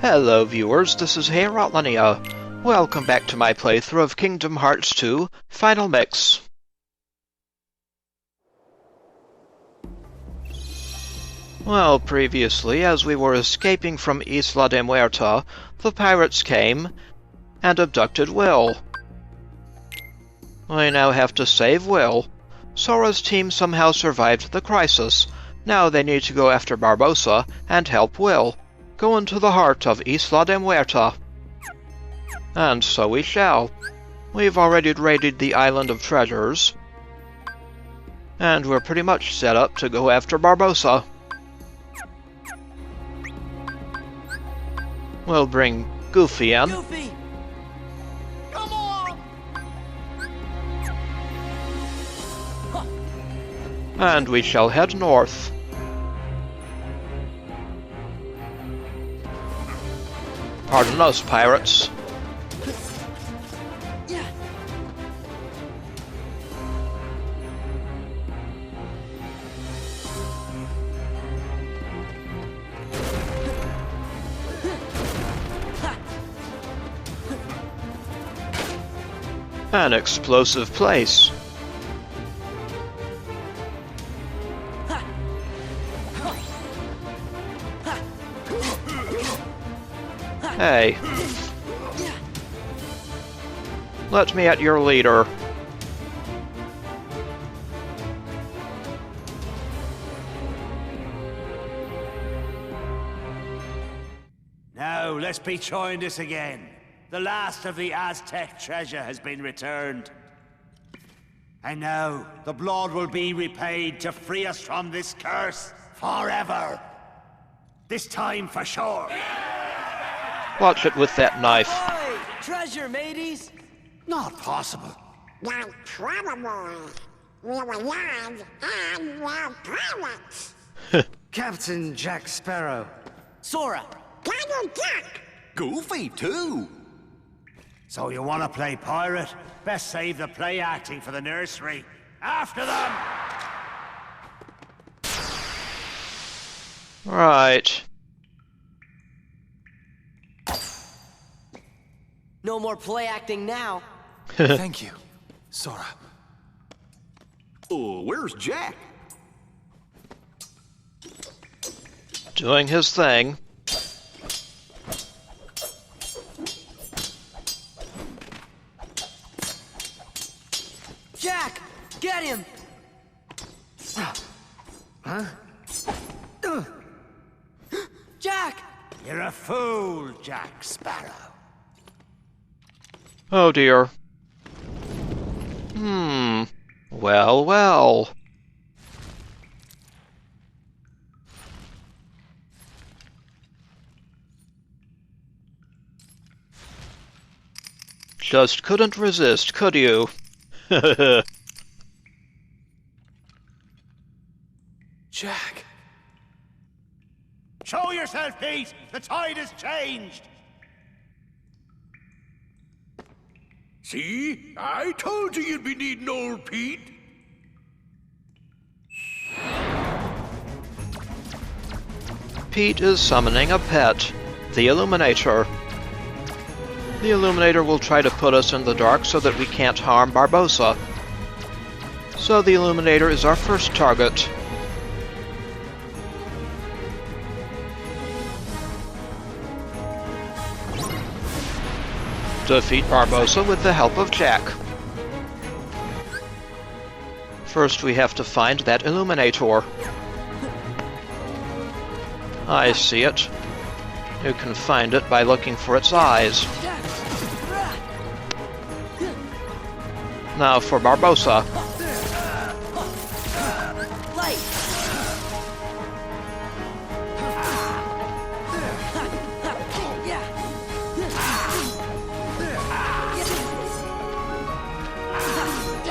Hello viewers, this is Illuminator. Welcome back to my playthrough of Kingdom Hearts 2 Final Mix. Well, previously, as we were escaping from Isla de Muerta, the pirates came and abducted Will. We now have to save Will. Sora's team somehow survived the crisis. Now they need to go after Barbossa and help Will. Go into the heart of Isla de Muerta. And so we shall. We've already raided the Island of Treasures. And we're pretty much set up to go after Barbossa. We'll bring Goofy in. Goofy! Come on! And we shall head north. Pardon us, pirates. An explosive place. Hey. Let me at your leader. Now, let's be trying this again. The last of the Aztec treasure has been returned. And now, the blood will be repaid to free us from this curse forever. This time for sure. Watch it with that knife. Hey, treasure, mateys! Not possible. Not probable. We were young and we're pirates. Captain Jack Sparrow. Sora! Donald Duck. Goofy, too. So you want to play pirate? Best save the play acting for the nursery. After them! Right. No more play acting now. Thank you, Sora. Oh, where's Jack? Doing his thing. Jack! Get him! Huh? Jack! You're a fool, Jack Sparrow. Oh dear. Well, well. Just couldn't resist, could you? Jack. Show yourself, Pete! The tide has changed! See? I told you you'd be needing old Pete. Pete is summoning a pet, the Illuminator. The Illuminator will try to put us in the dark so that we can't harm Barbossa. So the Illuminator is our first target. Defeat Barbossa with the help of Jack. First we have to find that Illuminator. I see it. You can find it by looking for its eyes. Now for Barbossa.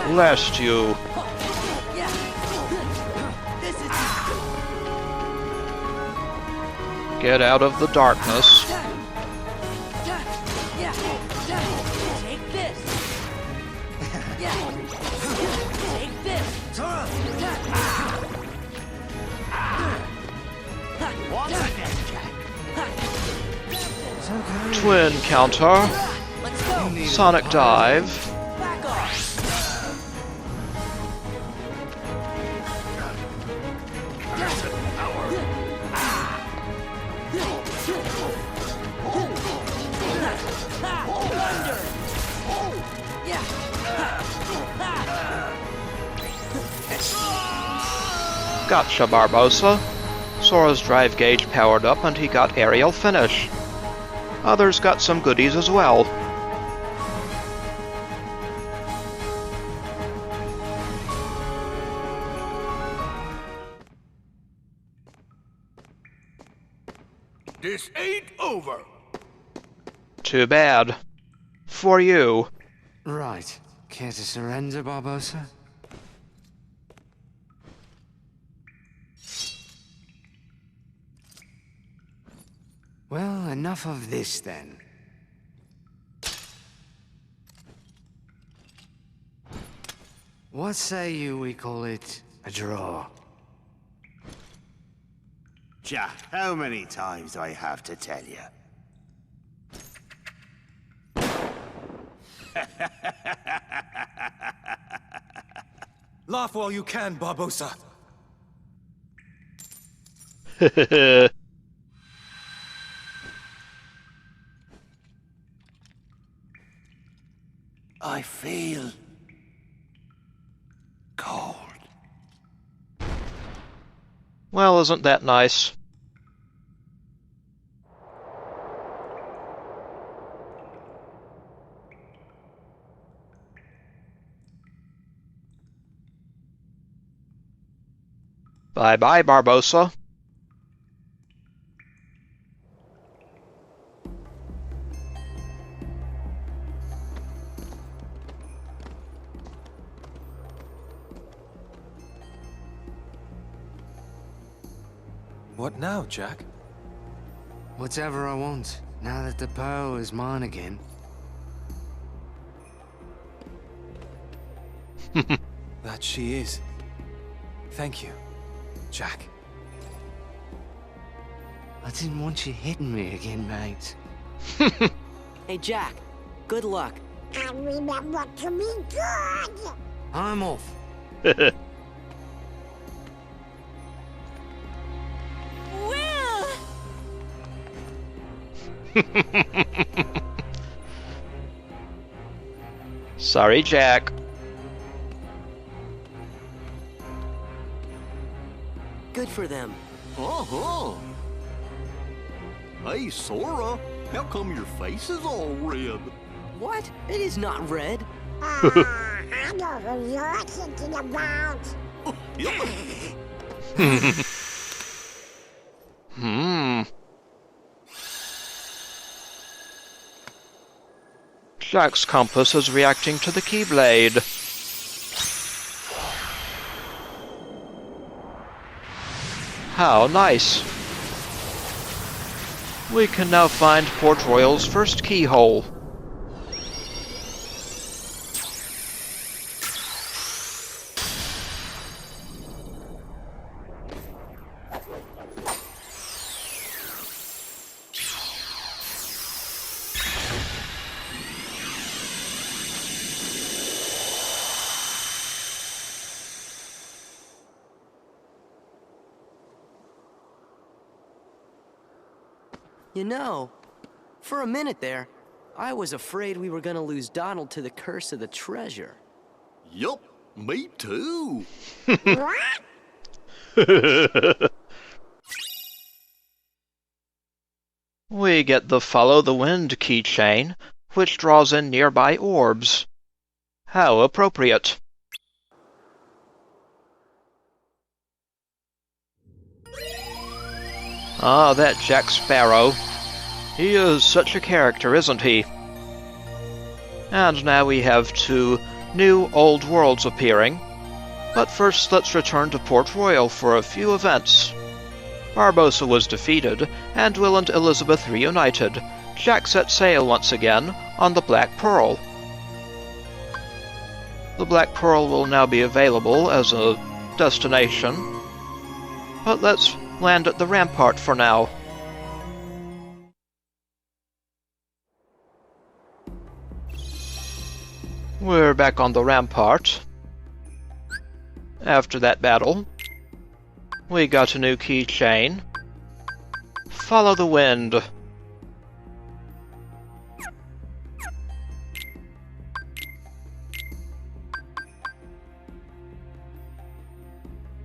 Blast you. Get out of the darkness. Take this! Take this! Once again, Jack. okay. Twin counter. Let's go. Sonic dive. Back off. Thunder. Yeah. Gotcha, Barbossa. Sora's drive gauge powered up and he got aerial finish. Others got some goodies as well. This ain't over. Too bad. For you. Right. Care to surrender, Barbossa? Well, enough of this then. What say you we call it a draw? Jack, how many times do I have to tell you? Laugh while you can, Barbossa. I feel cold. Well, isn't that nice? Bye-bye, Barbossa. What now, Jack? Whatever I want, now that the pearl is mine again. That she is. Thank you, Jack. I didn't want you hitting me again, mate. Hey, Jack. Good luck. And remember to be good. I'm off. Will! Sorry, Jack. Good for them. Uh-huh. Hey, Sora, how come your face is all red? What? It is not red. I know who you're thinking about. Jack's compass is reacting to the Keyblade. How nice. We can now find Port Royal's first keyhole. You know, for a minute there, I was afraid we were gonna lose Donald to the curse of the treasure. Yup, me too. What? We get the Follow the Wind keychain, which draws in nearby orbs. How appropriate. Ah, that Jack Sparrow. He is such a character, isn't he? And now we have 2 new old worlds appearing. But first, let's return to Port Royal for a few events. Barbossa was defeated, and Will and Elizabeth reunited. Jack set sail once again on the Black Pearl. The Black Pearl will now be available as a destination. But let's land at the Rampart for now. We're back on the rampart. After that battle, we got a new keychain. Follow the wind.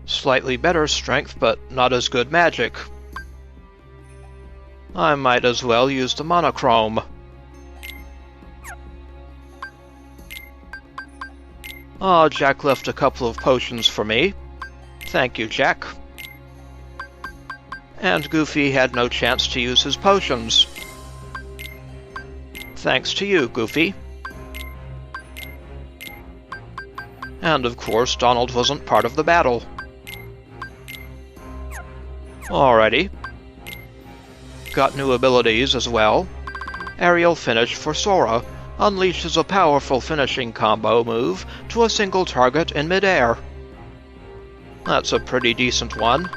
Slightly better strength, but not as good magic. I might as well use the monochrome. Oh, Jack left a couple of potions for me. Thank you, Jack. And Goofy had no chance to use his potions. Thanks to you, Goofy. And of course, Donald wasn't part of the battle. Alrighty. Got new abilities as well. Aerial Finish for Sora unleashes a powerful finishing combo move to a single target in midair. That's a pretty decent one.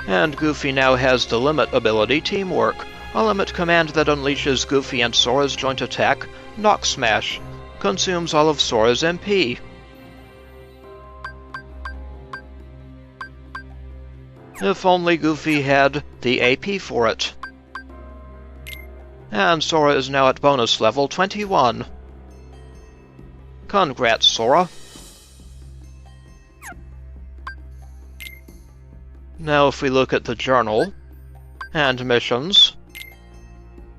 And Goofy now has the Limit ability Teamwork, a limit command that unleashes Goofy and Sora's joint attack, Knock Smash. Consumes all of Sora's MP. If only Goofy had the AP for it. And Sora is now at bonus level 21. Congrats, Sora. Now if we look at the journal and missions,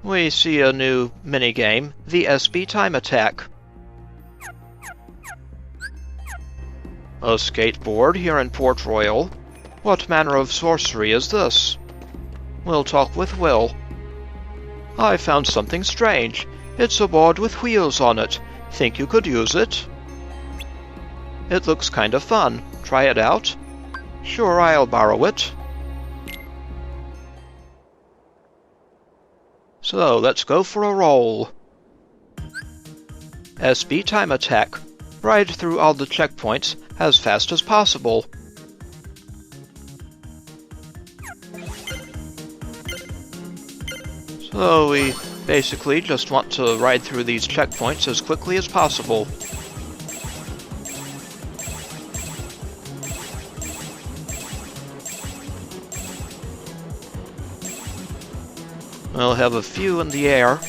we see a new minigame, the SB Time Attack. A skateboard here in Port Royal. What manner of sorcery is this? We'll talk with Will. I found something strange. It's a board with wheels on it. Think you could use it? It looks kind of fun. Try it out? Sure, I'll borrow it. So, let's go for a roll. SB Time Attack. Ride through all the checkpoints as fast as possible. So we basically just want to ride through these checkpoints as quickly as possible. We'll have a few in the air.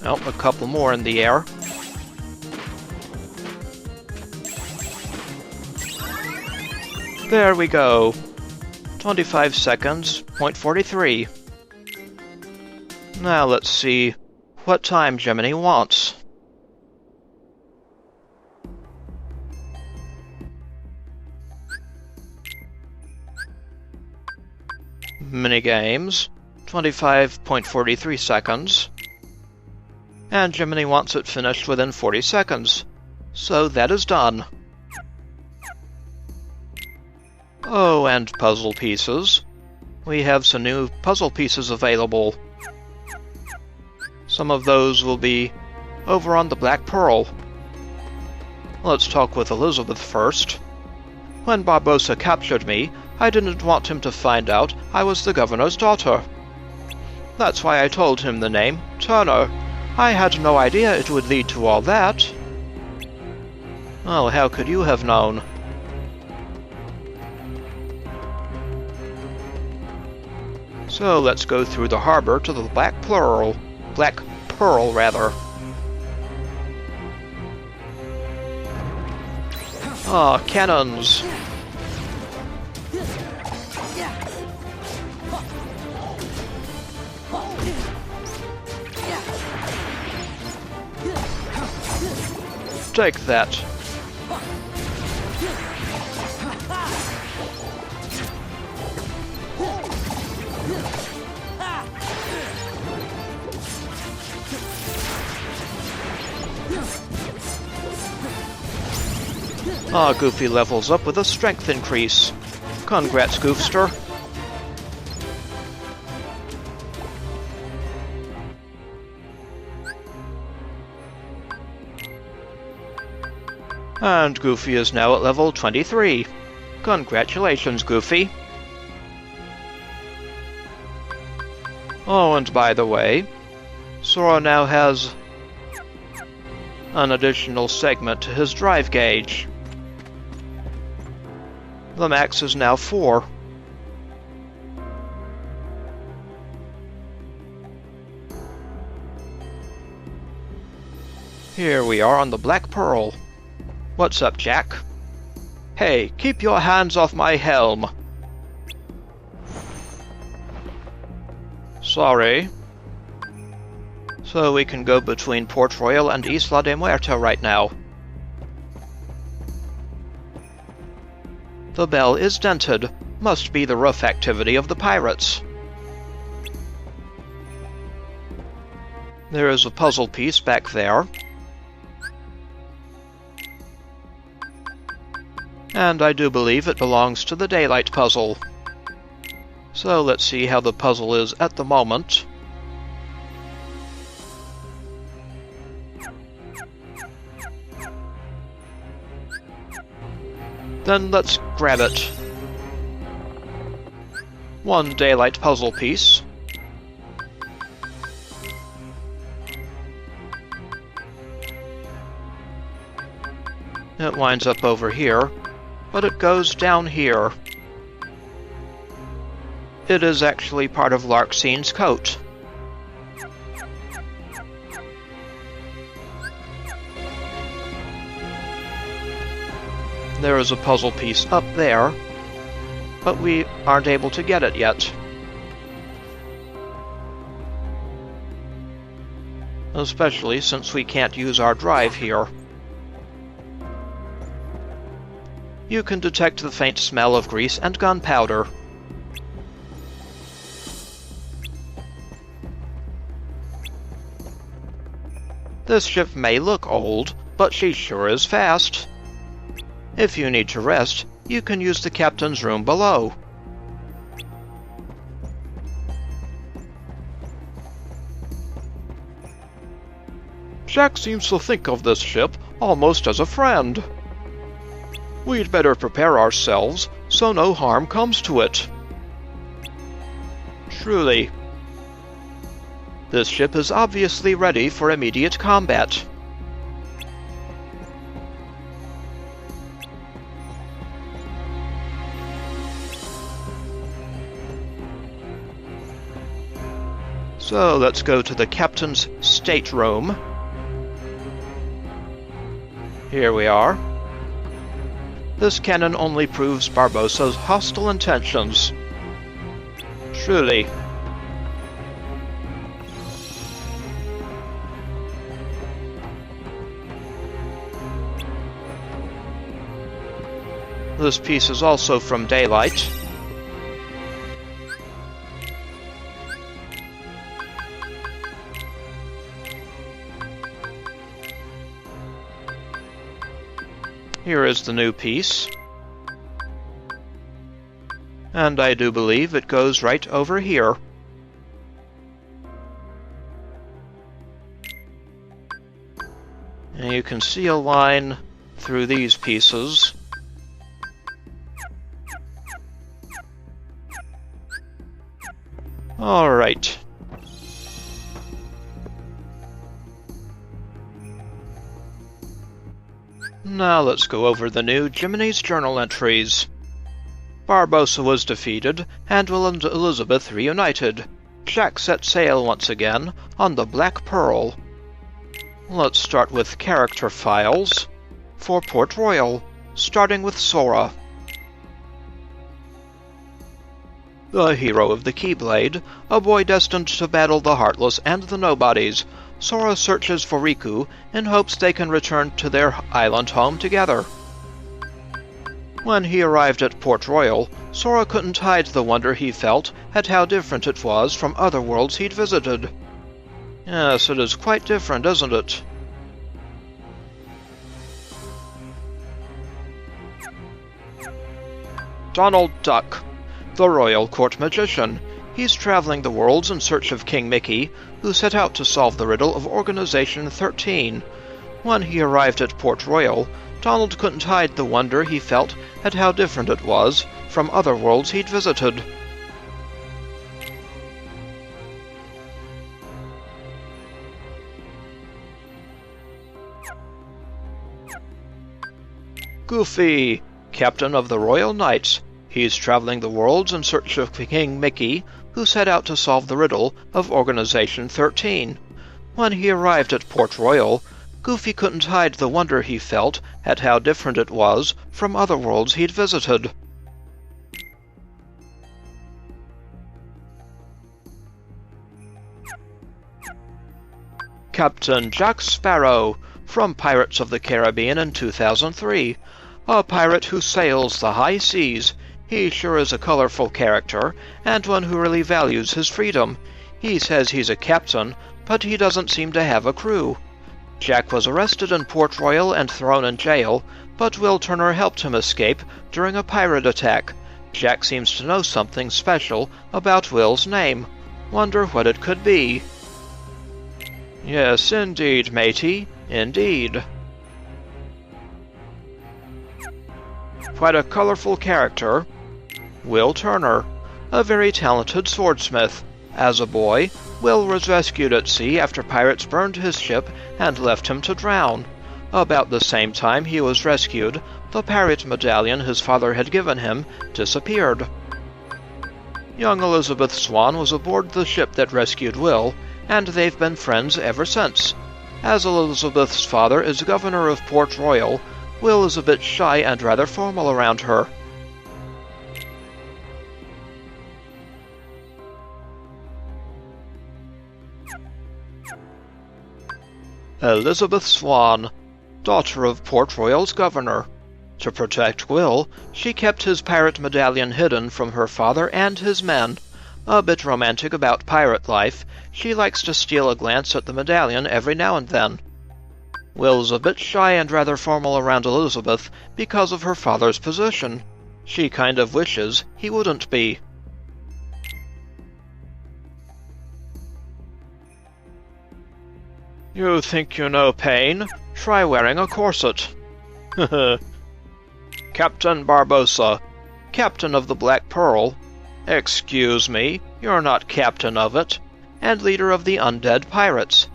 Oh, a couple more in the air. There we go. 25 seconds, 0.43. Now let's see what time Gemini wants. Minigames, 25.43 seconds. And Gemini wants it finished within 40 seconds. So that is done. Oh, and puzzle pieces. We have some new puzzle pieces available. Some of those will be over on the Black Pearl. Let's talk with Elizabeth first. When Barbossa captured me, I didn't want him to find out I was the governor's daughter. That's why I told him the name, Turner. I had no idea it would lead to all that. Well, how could you have known? So let's go through the harbor to the Black Pearl, rather. Ah, cannons! Take that. Ah, Goofy levels up with a strength increase. Congrats, Goofster. And Goofy is now at level 23. Congratulations, Goofy. Oh, and by the way, Sora now has an additional segment to his drive gauge. The max is now 4. Here we are on the Black Pearl. What's up, Jack? Hey, keep your hands off my helm. Sorry. So we can go between Port Royal and Isla de Muerta right now. The bell is dented. Must be the roof activity of the pirates. There is a puzzle piece back there. And I do believe it belongs to the daylight puzzle. So let's see how the puzzle is at the moment. Then let's grab it. One daylight puzzle piece. It winds up over here, but it goes down here. It is actually part of Larxine's coat. There is a puzzle piece up there, but we aren't able to get it yet. Especially since we can't use our drive here. You can detect the faint smell of grease and gunpowder. This ship may look old, but she sure is fast. If you need to rest, you can use the captain's room below. Jack seems to think of this ship almost as a friend. We'd better prepare ourselves so no harm comes to it. Truly. This ship is obviously ready for immediate combat. So let's go to the captain's stateroom. Here we are. This cannon only proves Barbossa's hostile intentions. Truly. This piece is also from Daylight. Here is the new piece. And I do believe it goes right over here. And you can see a line through these pieces. Alright. Now let's go over the new Jiminy's journal entries. Barbossa was defeated, and Will and Elizabeth reunited. Jack set sail once again on the Black Pearl. Let's start with character files for Port Royal, starting with Sora. The hero of the Keyblade, a boy destined to battle the Heartless and the Nobodies, Sora searches for Riku in hopes they can return to their island home together. When he arrived at Port Royal, Sora couldn't hide the wonder he felt at how different it was from other worlds he'd visited. Yes, it is quite different, isn't it? Donald Duck, the Royal Court Magician. He's traveling the worlds in search of King Mickey, who set out to solve the riddle of Organization 13. When he arrived at Port Royal, Donald couldn't hide the wonder he felt at how different it was from other worlds he'd visited. Goofy, captain of the Royal Knights. He's traveling the worlds in search of King Mickey, who set out to solve the riddle of Organization 13. When he arrived at Port Royal, Goofy couldn't hide the wonder he felt at how different it was from other worlds he'd visited. Captain Jack Sparrow, from Pirates of the Caribbean in 2003. A pirate who sails the high seas. He sure is a colorful character, and one who really values his freedom. He says he's a captain, but he doesn't seem to have a crew. Jack was arrested in Port Royal and thrown in jail, but Will Turner helped him escape during a pirate attack. Jack seems to know something special about Will's name. Wonder what it could be. Yes, indeed, matey. Indeed. Quite a colorful character. Will Turner, a very talented swordsmith. As a boy, Will was rescued at sea after pirates burned his ship and left him to drown. About the same time he was rescued, the pirate medallion his father had given him disappeared. Young Elizabeth Swan was aboard the ship that rescued Will, and they've been friends ever since. As Elizabeth's father is governor of Port Royal, Will is a bit shy and rather formal around her. Elizabeth Swan, daughter of Port Royal's governor. To protect Will, she kept his pirate medallion hidden from her father and his men. A bit romantic about pirate life, she likes to steal a glance at the medallion every now and then. Will's a bit shy and rather formal around Elizabeth because of her father's position. She kind of wishes he wouldn't be. You think you know pain? Try wearing a corset. Captain Barbossa, captain of the Black Pearl. Excuse me, you're not captain of it, and leader of the undead pirates.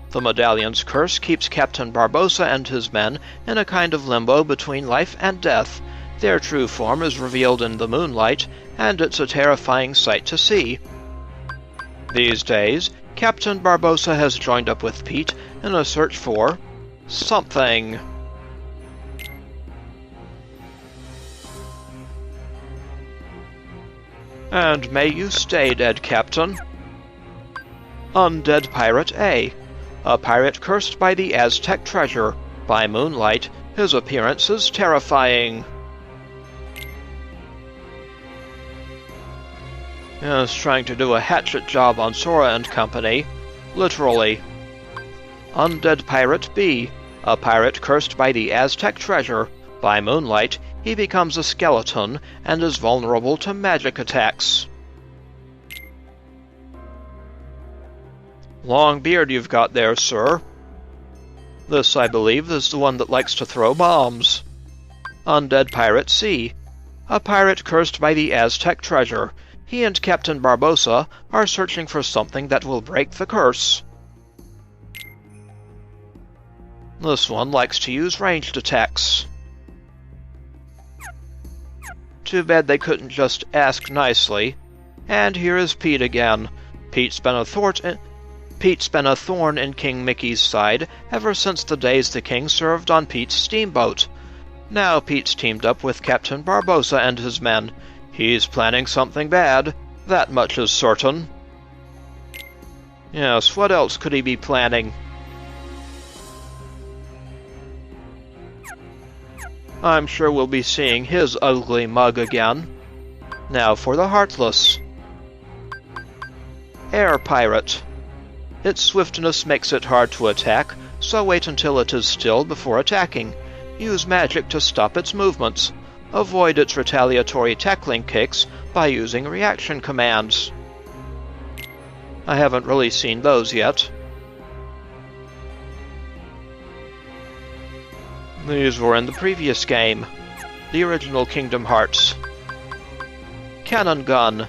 The medallion's curse keeps Captain Barbossa and his men in a kind of limbo between life and death. Their true form is revealed in the moonlight, and it's a terrifying sight to see. These days, Captain Barbossa has joined up with Pete in a search for something. And may you stay, dead captain. Undead Pirate A. A pirate cursed by the Aztec treasure. By moonlight, his appearance is terrifying. Yes, trying to do a hatchet job on Sora and company. Literally. Undead Pirate B. A pirate cursed by the Aztec treasure. By moonlight, he becomes a skeleton and is vulnerable to magic attacks. Long beard you've got there, sir. This, I believe, is the one that likes to throw bombs. Undead Pirate C. A pirate cursed by the Aztec treasure. He and Captain Barbossa are searching for something that will break the curse. This one likes to use ranged attacks. Too bad they couldn't just ask nicely. And here is Pete again. Pete's been a thorn in King Mickey's side ever since the days the king served on Pete's steamboat. Now Pete's teamed up with Captain Barbossa and his men. He's planning something bad, that much is certain. Yes, what else could he be planning? I'm sure we'll be seeing his ugly mug again. Now for the Heartless. Air Pirate. Its swiftness makes it hard to attack, so wait until it is still before attacking. Use magic to stop its movements. Avoid its retaliatory tackling kicks by using reaction commands. I haven't really seen those yet. These were in the previous game, the original Kingdom Hearts. Cannon Gun.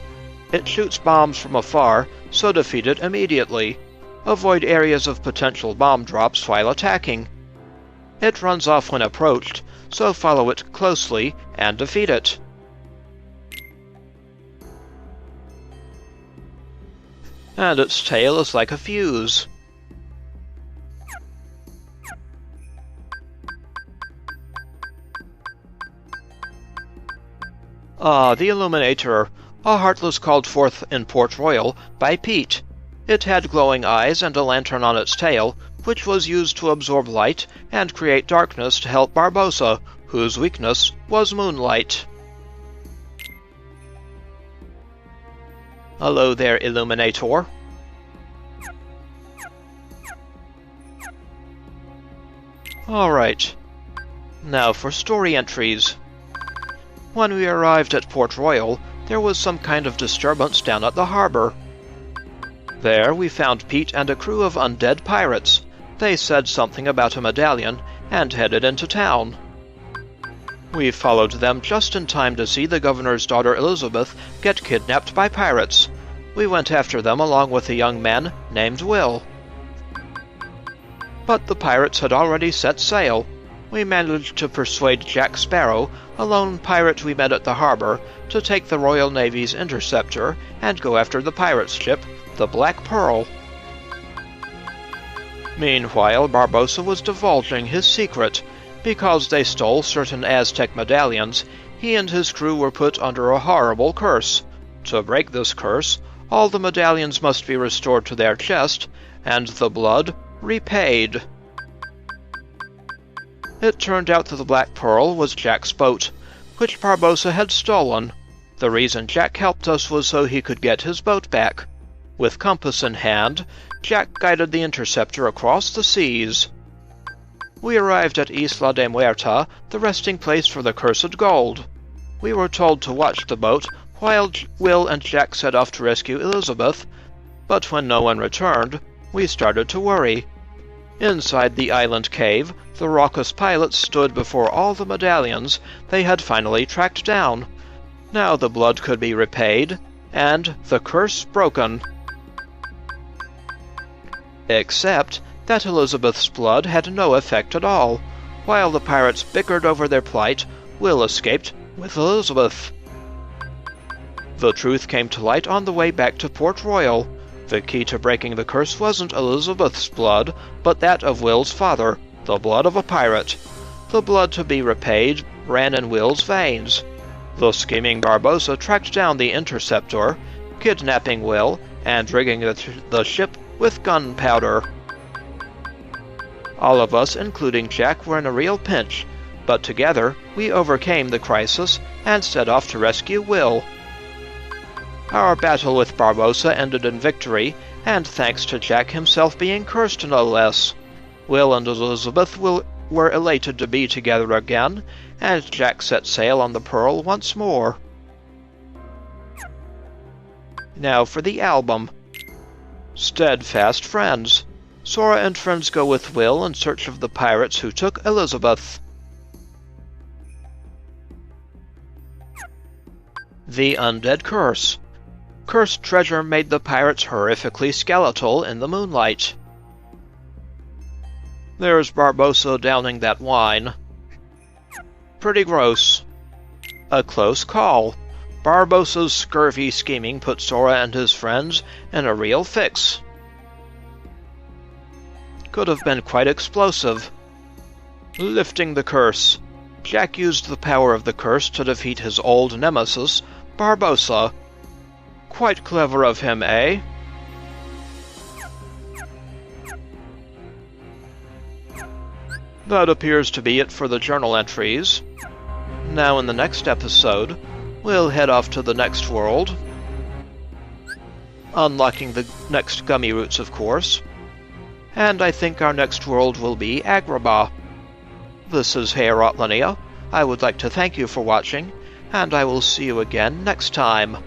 It shoots bombs from afar, so defeat it immediately. Avoid areas of potential bomb drops while attacking. It runs off when approached, so follow it closely and defeat it. And its tail is like a fuse. Ah, the Illuminator, a heartless called forth in Port Royal by Pete. It had glowing eyes and a lantern on its tail, which was used to absorb light and create darkness to help Barbossa, whose weakness was moonlight. Hello there, Illuminator. Alright, now for story entries. When we arrived at Port Royal, there was some kind of disturbance down at the harbor. There we found Pete and a crew of undead pirates. They said something about a medallion and headed into town. We followed them just in time to see the governor's daughter Elizabeth get kidnapped by pirates. We went after them along with a young man named Will. But the pirates had already set sail. We managed to persuade Jack Sparrow, a lone pirate we met at the harbor, to take the Royal Navy's interceptor and go after the pirate's ship, the Black Pearl. Meanwhile, Barbossa was divulging his secret. Because they stole certain Aztec medallions, he and his crew were put under a horrible curse. To break this curse, all the medallions must be restored to their chest, and the blood repaid. It turned out that the Black Pearl was Jack's boat, which Barbossa had stolen. The reason Jack helped us was so he could get his boat back. With compass in hand, Jack guided the interceptor across the seas. We arrived at Isla de Muerta, the resting place for the cursed gold. We were told to watch the boat while Will and Jack set off to rescue Elizabeth, but when no one returned, we started to worry. Inside the island cave, the raucous pilots stood before all the medallions they had finally tracked down. Now the blood could be repaid, and the curse broken. Except that Elizabeth's blood had no effect at all. While the pirates bickered over their plight, Will escaped with Elizabeth. The truth came to light on the way back to Port Royal. The key to breaking the curse wasn't Elizabeth's blood, but that of Will's father, the blood of a pirate. The blood to be repaid ran in Will's veins. The scheming Barbossa tracked down the interceptor, kidnapping Will and rigging the ship with gunpowder. All of us, including Jack, were in a real pinch, but together we overcame the crisis and set off to rescue Will. Our battle with Barbossa ended in victory, and thanks to Jack himself being cursed no less. Will and Elizabeth were elated to be together again, and Jack set sail on the Pearl once more. Now for the album. Steadfast Friends. Sora and friends go with Will in search of the pirates who took Elizabeth. The Undead Curse. Cursed treasure made the pirates horrifically skeletal in the moonlight. There's Barbossa downing that wine. Pretty gross. A close call. Barbossa's scurvy scheming put Sora and his friends in a real fix. Could have been quite explosive. Lifting the curse. Jack used the power of the curse to defeat his old nemesis, Barbossa. Quite clever of him, eh? That appears to be it for the journal entries. Now in the next episode, we'll head off to the next world, unlocking the next gummy roots, of course. And I think our next world will be Agrabah. This is Heorotlinia. I would like to thank you for watching, and I will see you again next time.